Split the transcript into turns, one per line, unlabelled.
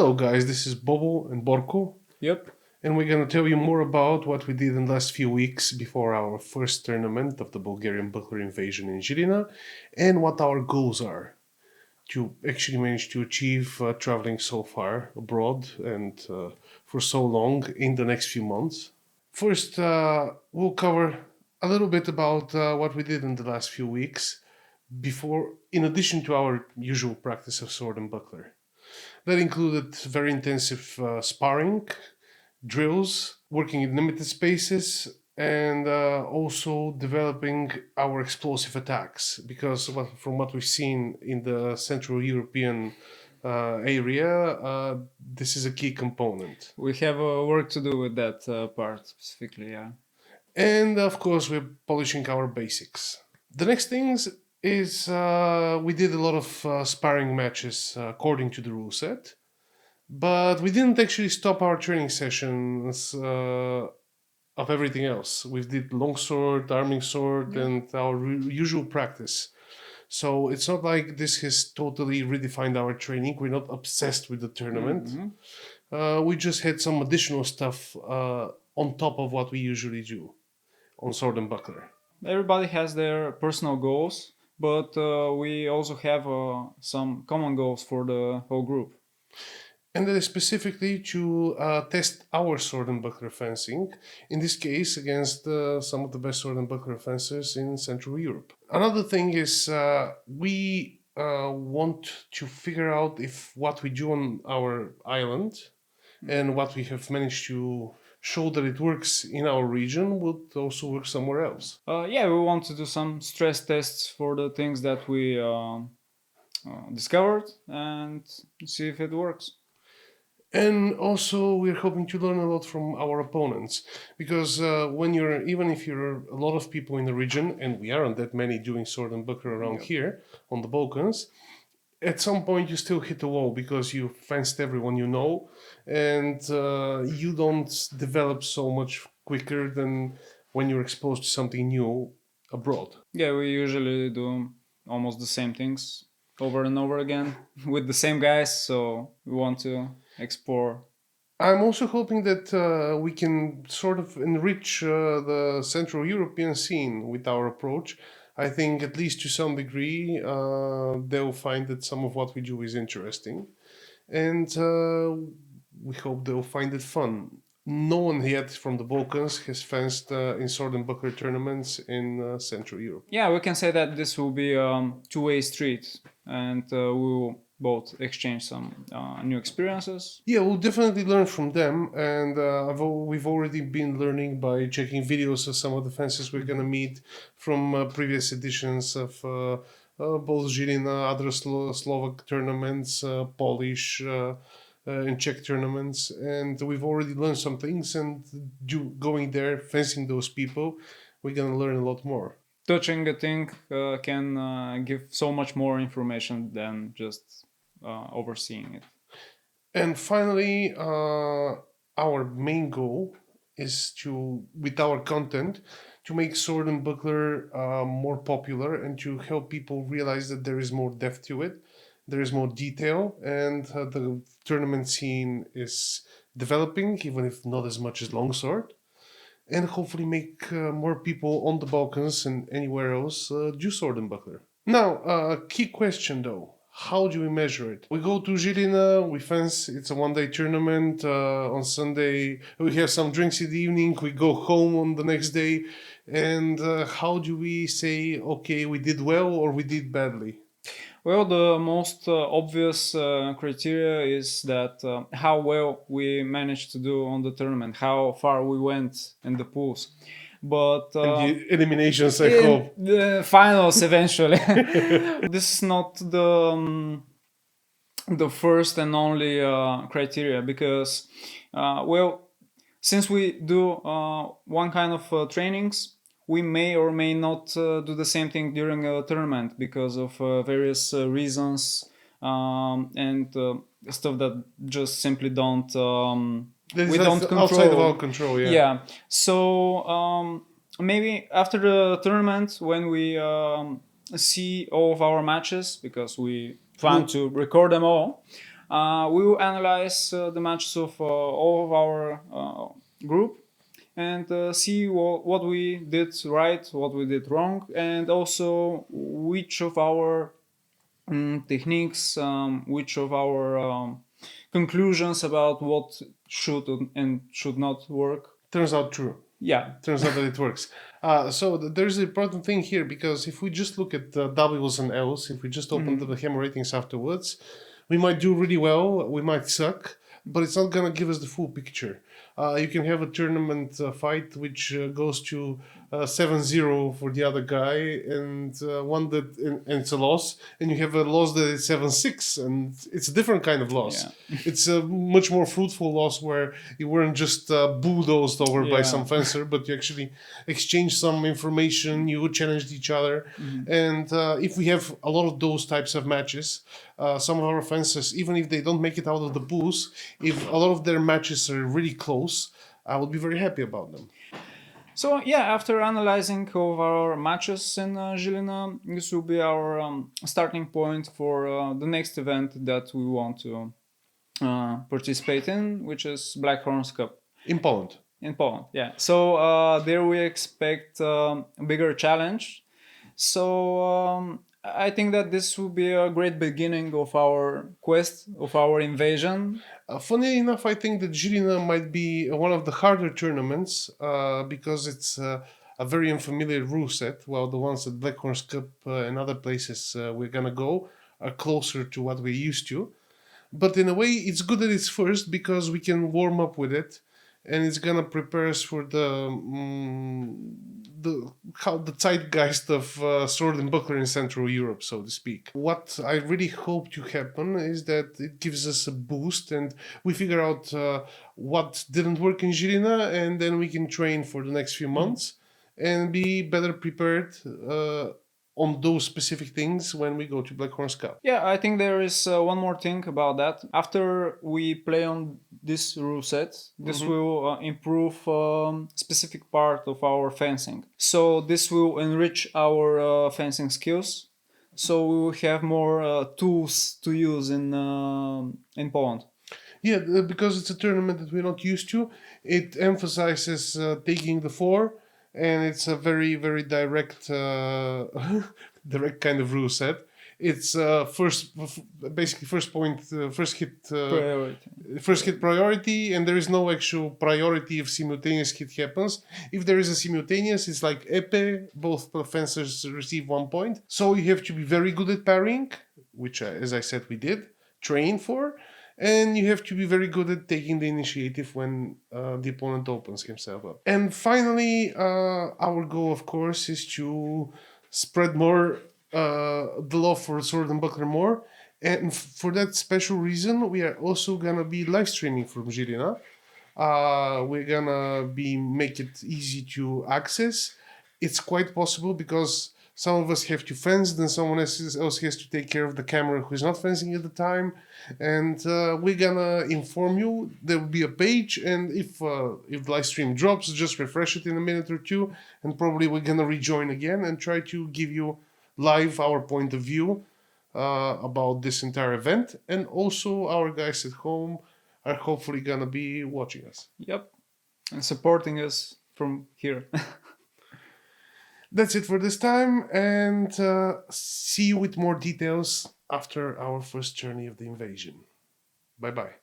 Hello, guys. This is Bobo and Borko,
Yep.
and we're going to tell you more about what we did in the last few weeks before our first tournament of the Bulgarian Buckler Invasion in Žilina, and what our goals are to actually manage to achieve traveling so far abroad and for so long in the next few months. First, we'll cover a little bit about what we did in the last few weeks before, in addition to our usual practice of sword and buckler. That included very intensive sparring, drills, working in limited spaces, and also developing our explosive attacks. Because from what we've seen in the Central European area, this is a key component.
We have work to do with that part specifically, yeah.
And of course, we're polishing our basics. The next things is we did a lot of sparring matches according to the rule set, but we didn't actually stop our training sessions of everything else. We did longsword, arming sword, and our usual practice. So it's not like this has totally redefined our training. We're not obsessed with the tournament. We just had some additional stuff on top of what we usually do on sword and buckler.
Everybody has their personal goals, but we also have some common goals for the whole group.
And that is specifically to test our sword and buckler fencing, in this case against some of the best sword and buckler fencers in Central Europe. Another thing is we want to figure out if what we do on our island and what we have managed to show that it works in our region would also work somewhere else.
Yeah, we want to do some stress tests for the things that we discovered and see if it works.
And also, we're hoping to learn a lot from our opponents, because even if you're a lot of people in the region, and we aren't that many doing sword and buckler around here on the Balkans, at some point you still hit the wall because you fenced everyone you know, and you don't develop so much quicker than when you're exposed to something new abroad.
Yeah, we usually do almost the same things over and over again with the same guys, so we want to explore.
I'm also hoping that we can sort of enrich the Central European scene with our approach. I think, at least to some degree, they'll find that some of what we do is interesting. And we hope they'll find it fun. No one yet from the Balkans has fenced in sword and buckler tournaments in Central Europe.
Yeah, we can say that this will be a two-way street, and we will both exchange some new experiences.
Yeah, we'll definitely learn from them, and we've already been learning by checking videos of some of the fences we're gonna meet from previous editions of both Žilina, other Slovak tournaments, Polish and Czech tournaments, and we've already learned some things. And going there, fencing those people, we're gonna learn a lot more.
Touching a thing can give so much more information than just overseeing it.
And finally, our main goal is to, with our content, to make sword and buckler more popular and to help people realize that there is more depth to it, there is more detail, and the tournament scene is developing, even if not as much as longsword, and hopefully make more people on the Balkans and anywhere else do sword and buckler. Now, a key question though. How do we measure it? We go to Žilina, we fence, it's a one-day tournament. On Sunday, we have some drinks in the evening, we go home on the next day. And how do we say, okay, we did well or we did badly?
Well, the most obvious criteria is that how well we managed to do on the tournament, how far we went in the pools. But
and the eliminations, I hope.
The finals eventually. This is not the first and only criteria, because well, since we do one kind of trainings, we may or may not do the same thing during a tournament because of various reasons and stuff that just simply don't we don't control.
Outside of our control, yeah.
Yeah. So maybe after the tournament, when we see all of our matches, because we plan to record them all, We will analyze the matches of all of our group and see what we did right, what we did wrong, and also which of our techniques, which of our conclusions about what should and should not work.
Turns out true.
Yeah.
Turns out that it works. So there's an important thing here, because if we just look at W's and L's, if we just open the hammer ratings afterwards, we might do really well, we might suck, but it's not going to give us the full picture. You can have a tournament fight which goes to 7-0 for the other guy, and one that and it's a loss, and you have a loss that is 7-6, and it's a different kind of loss.
Yeah.
It's a much more fruitful loss where you weren't just bulldozed over by
Yeah.
some fencer, but you actually exchanged some information, you challenged each other. And if we have a lot of those types of matches, some of our fencers, even if they don't make it out of the booth, if a lot of their matches are really close, I will be very happy about them.
So yeah, after analyzing all of our matches in Žilina, this will be our starting point for the next event that we want to participate in, which is Black Horns Cup
In Poland.
in Poland. Yeah. So there we expect a bigger challenge. So I think that this will be a great beginning of our quest, of our invasion.
Funny enough, I think that Žilina might be one of the harder tournaments because it's a very unfamiliar rule set, while the ones at Black Horns Cup and other places we're going to go are closer to what we're used to. But in a way, it's good that it's first because we can warm up with it, and it's going to prepare us for the zeitgeist of sword and buckler in Central Europe, so to speak. What I really hope to happen is that it gives us a boost and we figure out what didn't work in Žilina, and then we can train for the next few months and be better prepared on those specific things when we go to Black Horns Cup.
Yeah, I think there is one more thing about that. After we play on this rule set, this will improve specific part of our fencing. So this will enrich our fencing skills. So we will have more tools to use in Poland.
Yeah, because it's a tournament that we're not used to. It emphasizes taking the four, and it's a very, very direct, direct kind of rule set. It's basically first hit priority, and there is no actual priority if simultaneous hit happens. If there is a simultaneous, it's like épée, both fencers receive 1 point. So you have to be very good at parrying, which, as I said, we did train for. And you have to be very good at taking the initiative when the opponent opens himself up. And finally, our goal, of course, is to spread more the love for sword and buckler more. And for that special reason, we are also gonna be live streaming from Žilina. We're gonna make it easy to access. It's quite possible because some of us have to fence, then someone else has to take care of the camera who's not fencing at the time. And we're gonna inform you. There will be a page, and if the live stream drops, just refresh it in a minute or two, and probably we're gonna rejoin again and try to give you live our point of view about this entire event. And also our guys at home are hopefully gonna be watching us.
Yep, and supporting us from here.
That's it for this time, and see you with more details after our first journey of the invasion. Bye-bye.